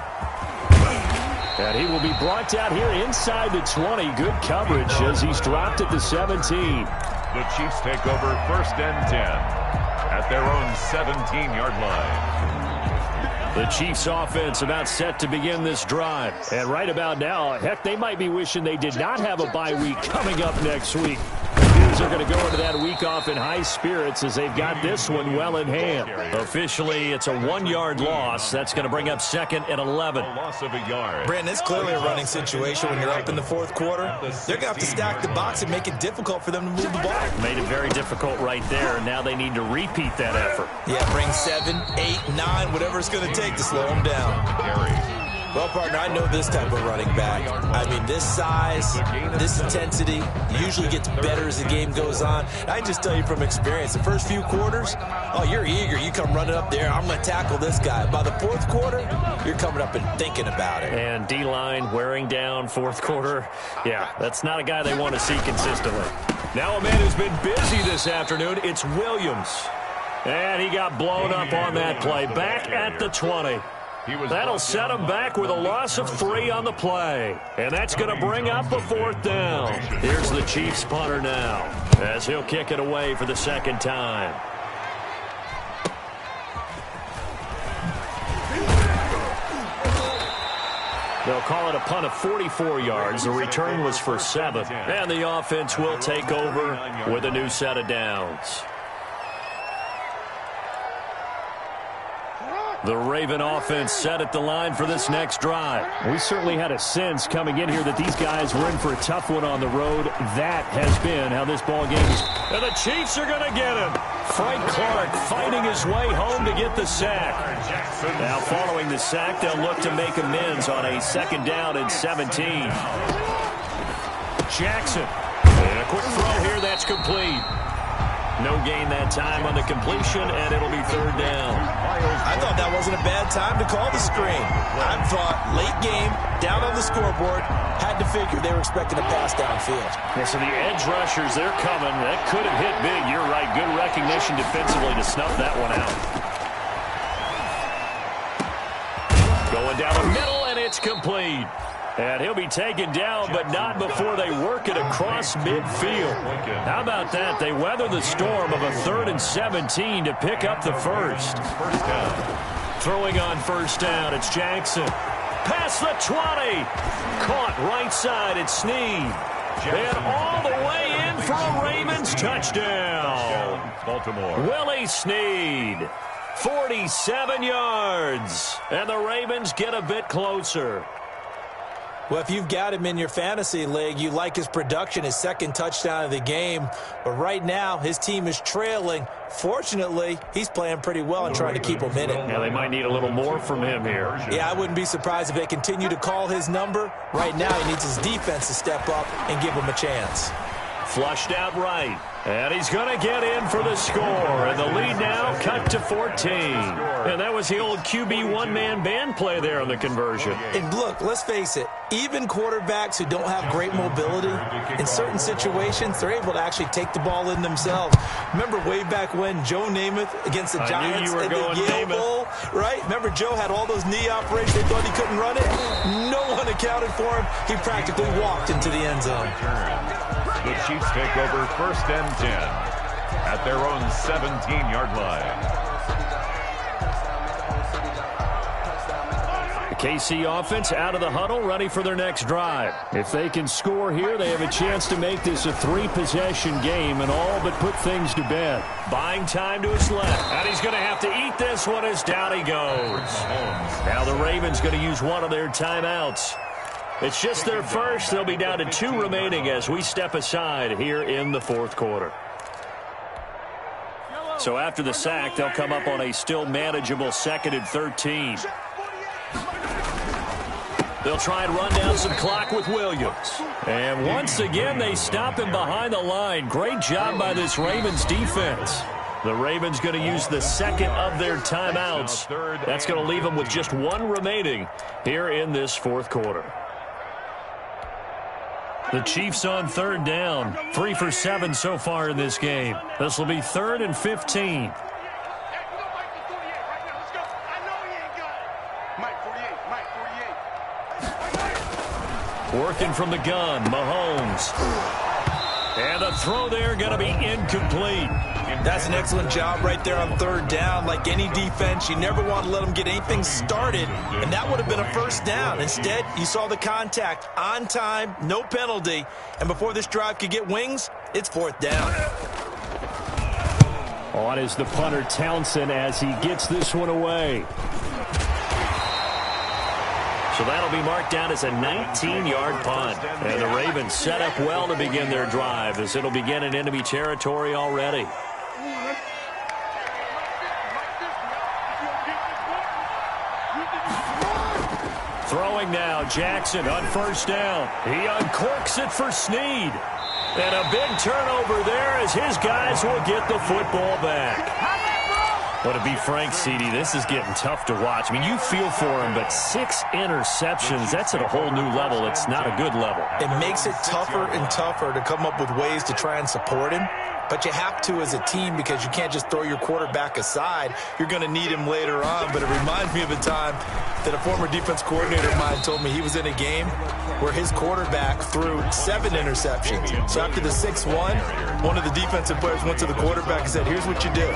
And he will be brought down here inside the 20. Good coverage as he's dropped at the 17. The Chiefs take over 1st and 10 at their own 17-yard line. The Chiefs offense about set to begin this drive. And right about now, heck, they might be wishing they did not have a bye week coming up next week. They're going to go into that week off in high spirits as they've got this one well in hand. Officially, it's a 1-yard loss. That's going to bring up 2nd and 11. A loss of a yard. Brandon, it's clearly a running situation when you're up in the 4th quarter. They're going to have to stack the box and make it difficult for them to move the ball. Made it very difficult right there. Now they need to repeat that effort. Yeah, bring 7, 8, 9, whatever it's going to take to slow them down. Well, partner, I know this type of running back. I mean, this size, this intensity usually gets better as the game goes on. I can just tell you from experience, the first few quarters, oh, you're eager. You come running up there, I'm going to tackle this guy. By the 4th quarter, you're coming up and thinking about it. And D-line wearing down 4th quarter. Yeah, that's not a guy they want to see consistently. Now a man who's been busy this afternoon, it's Williams. And he got blown up on that play. Back at the 20. That'll set him back with a loss of 3 on the play. And that's going to bring up a 4th down. Here's the Chiefs punter now, as he'll kick it away for the 2nd time. They'll call it a punt of 44 yards. The return was for 7. And the offense will take over with a new set of downs. The Raven offense set at the line for this next drive. We certainly had a sense coming in here that these guys were in for a tough one on the road. That has been how this ball game is. And the Chiefs are going to get him. Frank Clark fighting his way home to get the sack. Now following the sack, they'll look to make amends on a 2nd down and 17. Jackson. And a quick throw here that's complete. No gain that time on the completion, and it'll be 3rd down. I thought that wasn't a bad time to call the screen. I thought late game, down on the scoreboard, had to figure they were expecting a pass downfield. Yeah, so the edge rushers, they're coming. That could have hit big. You're right. Good recognition defensively to snuff that one out. Going down the middle, and it's complete. And he'll be taken down, but not before they work it across midfield. How about that? They weather the storm of a 3rd and 17 to pick up the 1st. Throwing on 1st down, it's Jackson. Past the 20. Caught right side, it's Snead. And all the way in for a Ravens touchdown. Baltimore. Willie Snead. 47 yards. And the Ravens get a bit closer. Well, if you've got him in your fantasy league, you like his production, his 2nd touchdown of the game. But right now, his team is trailing. Fortunately, he's playing pretty well and trying to keep him in it. Yeah, they might need a little more from him here. Yeah, I wouldn't be surprised if they continue to call his number. Right now, he needs his defense to step up and give him a chance. Flushed out right. And he's going to get in for the score. And the lead now cut to 14. And that was the old QB one-man band play there on the conversion. And look, let's face it, even quarterbacks who don't have great mobility, in certain situations, they're able to actually take the ball in themselves. Remember way back when Joe Namath against the Giants in the Yale Bowl, right? Remember Joe had all those knee operations. They thought he couldn't run it. No one accounted for him. He practically walked into the end zone. The Chiefs take over 1st and 10 at their own 17-yard line. The KC offense out of the huddle, ready for their next drive. If they can score here, they have a chance to make this a 3-possession game and all but put things to bed. Buying time to his left. And he's going to have to eat this one as down he goes. Now the Ravens going to use one of their timeouts. It's just their first. They'll be down to 2 remaining as we step aside here in the 4th quarter. So after the sack, they'll come up on a still manageable 2nd and 13. They'll try and run down some clock with Williams. And once again, they stop him behind the line. Great job by this Ravens defense. The Ravens going to use the 2nd of their timeouts. That's going to leave them with just 1 remaining here in this 4th quarter. The Chiefs on 3rd down. 3 for 7 so far in this game. This will be 3rd and 15. Working from the gun, Mahomes. And the throw there going to be incomplete. That's an excellent job right there on 3rd down. Like any defense, you never want to let them get anything started, and that would have been a 1st down. Instead, you saw the contact on time, no penalty, and before this drive could get wings, it's 4th down. On is the punter Townsend as he gets this one away. So that'll be marked down as a 19-yard punt. And the Ravens set up well to begin their drive as it'll begin in enemy territory already. Throwing now, Jackson on 1st down. He uncorks it for Snead. And a big turnover there as his guys will get the football back. Well, to be frank, CD, this is getting tough to watch. I mean, you feel for him, but 6 interceptions, that's at a whole new level. It's not a good level. It makes it tougher and tougher to come up with ways to try and support him. But you have to as a team because you can't just throw your quarterback aside. You're going to need him later on. But it reminds me of a time that a former defense coordinator of mine told me he was in a game where his quarterback threw 7 interceptions. So after the 6-1, one of the defensive players went to the quarterback and said, here's what you do.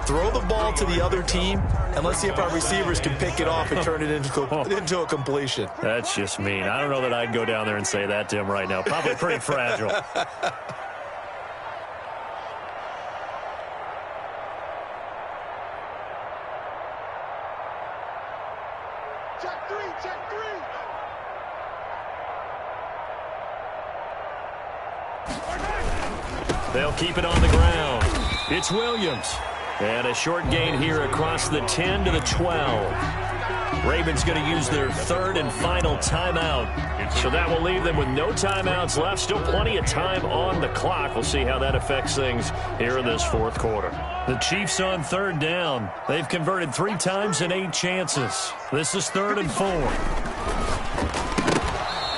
Throw the ball to the other team, and let's see if our receivers can pick it off and turn it into a completion. That's just mean. I don't know that I'd go down there and say that to him right now. Probably pretty fragile. They'll keep it on the ground. It's Williams. And a short gain here across the 10 to the 12. Ravens going to use their 3rd and final timeout. So that will leave them with no timeouts left. Still plenty of time on the clock. We'll see how that affects things here in this 4th quarter. The Chiefs on 3rd down. They've converted 3 times in 8 chances. This is 3rd and 4.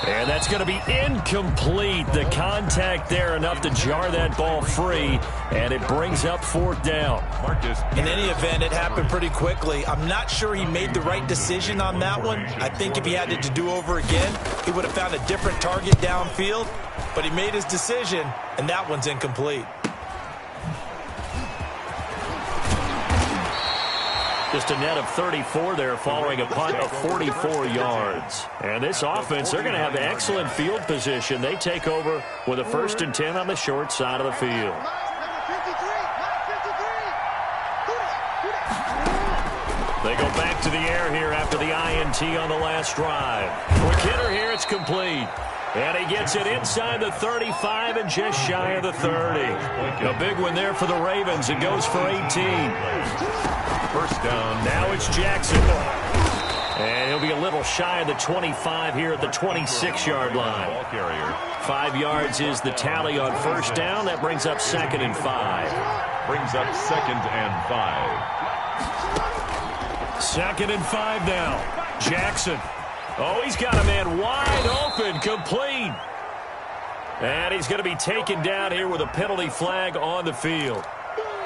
And that's going to be incomplete. The contact there enough to jar that ball free, and it brings up 4th down. In any event, it happened pretty quickly. I'm not sure he made the right decision on that one. I think if he had it to do over again, he would have found a different target downfield. But he made his decision, and that one's incomplete. Just a net of 34 there following a punt of 44 yards. And this offense, they're going to have excellent field position. They take over with a 1st and 10 on the short side of the field. They go back to the air here after the INT on the last drive. Quick hitter here, it's complete. And he gets it inside the 35 and just shy of the 30. A big one there for the Ravens. It goes for 18. 1st down. Now it's Jackson. And he'll be a little shy of the 25 here at the 26-yard line. Ball carrier. 5 yards is the tally on 1st down. That brings up 2nd and 5. Brings up 2nd and 5. 2nd and 5 now. Jackson. Oh, he's got a man wide open, complete. And he's going to be taken down here with a penalty flag on the field.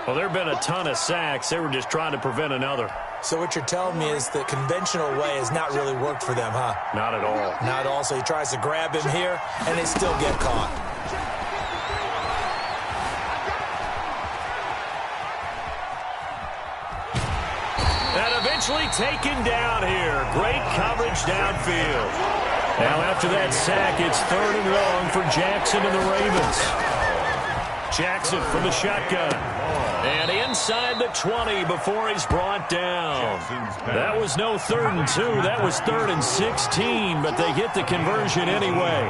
Well, there have been a ton of sacks. They were just trying to prevent another. So what you're telling me is the conventional way has not really worked for them, huh? Not at all. Not at all. So he tries to grab him here, and they still get caught. And eventually taken down here. Great coverage downfield. Now after that sack, it's 3rd and long for Jackson and the Ravens. Jackson from the shotgun. And inside the 20 before he's brought down. That was no 3rd and 2. That was 3rd and 16, but they get the conversion anyway.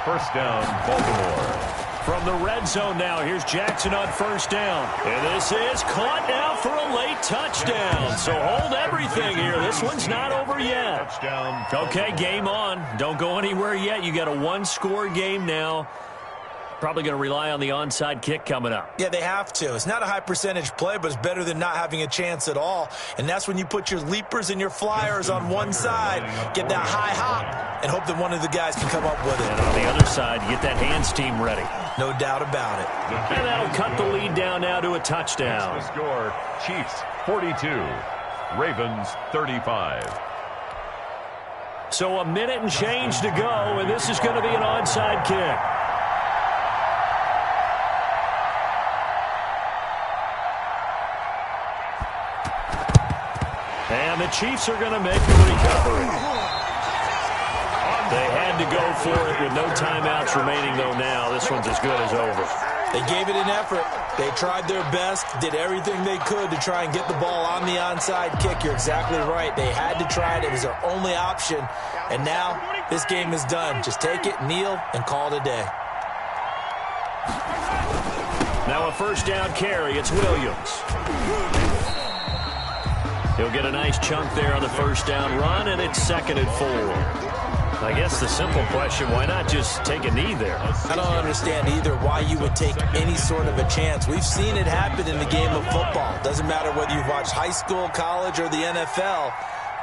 1st down, Baltimore. From the red zone now, here's Jackson on 1st down. And this is caught now for a late touchdown. So hold everything here. This one's not over yet. Touchdown. Okay, game on. Don't go anywhere yet. You got a 1-score game now. Probably going to rely on the onside kick coming up. Yeah, they have to. It's not a high percentage play, but it's better than not having a chance at all. And that's when you put your leapers and your flyers on one side, get that high hop, and hope that one of the guys can come up with it. And on the other side, you get that hands team ready. No doubt about it. And that'll cut the lead down now to a touchdown. The score, Chiefs 42, Ravens 35. So a minute and change to go, and this is going to be an onside kick. And the Chiefs are going to make the recovery. They had to go for it with no timeouts remaining, though, now. This one's as good as over. They gave it an effort. They tried their best, did everything they could to try and get the ball on the onside kick. You're exactly right. They had to try it. It was their only option. And now this game is done. Just take it, kneel, and call it a day. Now a 1st down carry. It's Williams. He'll get a nice chunk there on the 1st down run, and it's 2nd and 4. I guess the simple question, why not just take a knee there? I don't understand either why you would take any sort of a chance. We've seen it happen in the game of football. Doesn't matter whether you've watched high school, college, or the NFL.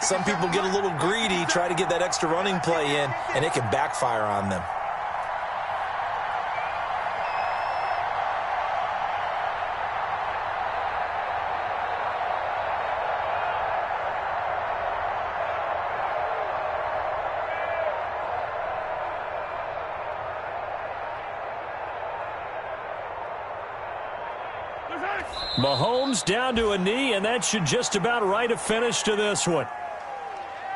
Some people get a little greedy, try to get that extra running play in, and it can backfire on them. Mahomes down to a knee, and that should just about write a finish to this one.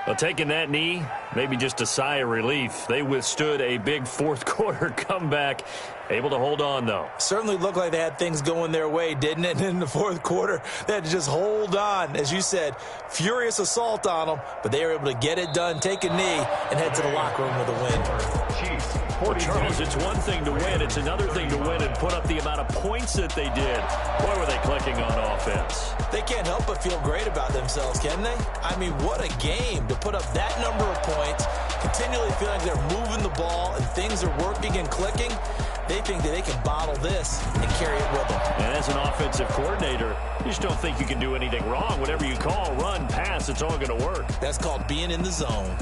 Well, taking that knee, maybe just a sigh of relief. They withstood a big fourth-quarter comeback. Able to hold on, though. Certainly looked like they had things going their way, didn't it? In the fourth quarter, they had to just hold on. As you said, furious assault on them, but they were able to get it done, take a knee, and head to the locker room with a win. Well, Charles, it's one thing to win. It's another thing to win and put up the amount of points that they did. Boy, were they clicking on offense. They can't help but feel great about themselves, can they? I mean, what a game to put up that number of points, continually feeling like they're moving the ball and things are working and clicking. They think that they can bottle this and carry it with them. And as an offensive coordinator, you just don't think you can do anything wrong. Whatever you call, run, pass, it's all going to work. That's called being in the zone.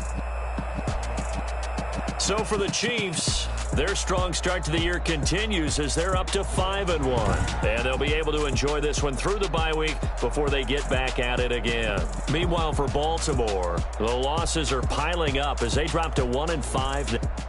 So for the Chiefs, their strong start to the year continues as they're up to 5-1. And they'll be able to enjoy this one through the bye week before they get back at it again. Meanwhile, for Baltimore, the losses are piling up as they drop to 1-5.